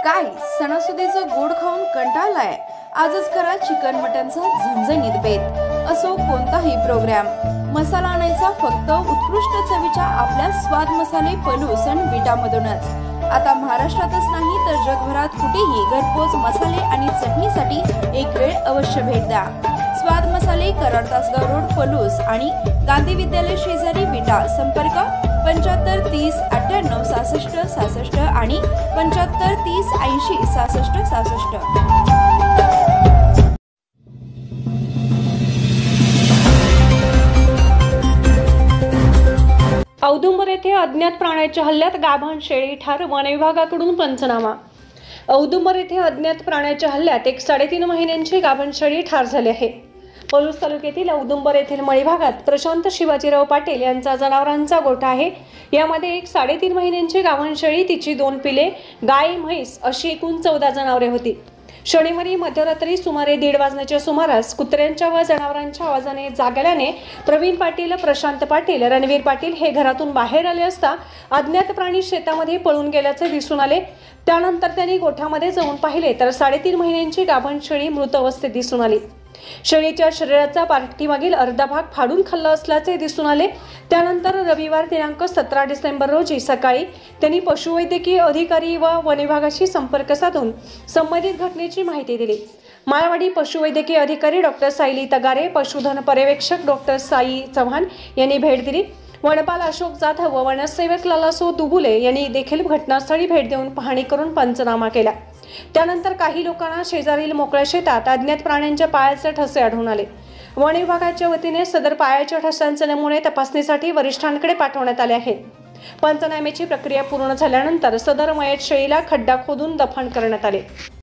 काय सणासुदीचं गोड खाऊन कंटाळलाय? आजच करा चिकन मटनचा झणझणीत बेत। असो कोणताही प्रोग्राम, मसाला आणायचा फक्त उत्कृष्ट चवीच्या आपल्या स्वाद मसाले पलूस आणि विटामधूनच। आता महाराष्ट्रातच नाही तर जगभरात कुठेही घरपोच मसाले आणि चटणीसाठी एक वेळ अवश्य भेट द्या। स्वाद मसाले, कराड तासगाव रोड, पलूस आणि गांधी विद्यालय शेजारी, विटा। संपर्क 75 30 98 66 66 आणि 75 30 80 66 66। औदुंबर येथे अज्ञात प्राण्याच्या हल्ल्यात गाभण शेळी ठार, वन विभागाकडून पंचनामा। औदुंबर येथे अज्ञात प्राण्याच्या हल्ल्यात एक 3.5 महिन्यांची गाभण शेळी ठार झाली आहे। पलूस तालुक्यातील औदुंबर येथील मळी भागात प्रशांत शिवाजीराव पाटील यांचा जनावरांचा गोठा आहे। यामध्ये एक 3.5 महिन्यांची गाभण शेळी, तिची 2 पिले, गाय, म्हैस अशी एकूण 14 जनावरे होती। शनिवारी मध्यरात्री सुमारे 1:30 वाजण्याच्या सुमारास कुत्र्यांच्या व जनावरांच्या आवाजाने जाग आल्याने प्रवीण पाटील, प्रशांत पाटील, रणवीर पाटील हे घरातून बाहेर आले असता अज्ञात प्राणी शेतामध्ये पळून गेल्याचे दिसून आले। त्यानंतर त्यांनी गोठ्यामध्ये जाऊन पाहिले तर 3.5 महिन्यांची गाभण शेळी मृत अवस्थेत दिसून आली। शेळीच्या शरीराचा पाठीमागील अर्धा भाग फाडून खाल्ला असल्याचे दिसून आले। त्यानंतर रविवार दिनांक 17 डिसेंबर रोजी सकाळी त्यांनी पशुवैद्यकीय अधिकारी व वन विभागाशी संपर्क साधून संबंधित घटनेची माहिती दिली। माळवाडी पशुवैद्यकीय अधिकारी डॉक्टर सायली तगारे, पशुधन पर्यवेक्षक डॉक्टर साई चव्हाण यांनी भेट दिली। वनपाल अशोक जाधव व वनसेवक लालासो दुबुले यांनी देखील घटनास्थळी भेट देऊन पाहणी करून पंचनामा केला। त्यानंतर काही लोकांना शेजारील मोकळ्या शेतात अज्ञात प्राण्यांच्या पायाचे ठसे आढळून आले। वन विभागाच्या वतीने सदर पायाच्या ठशांचे नमुने तपासणीसाठी वरिष्ठांकडे पाठवण्यात आले आहेत। पंचनाम्याची प्रक्रिया पूर्ण झाल्यानंतर सदर मयत शेळीला खड्डा खोदून दफन करण्यात आले।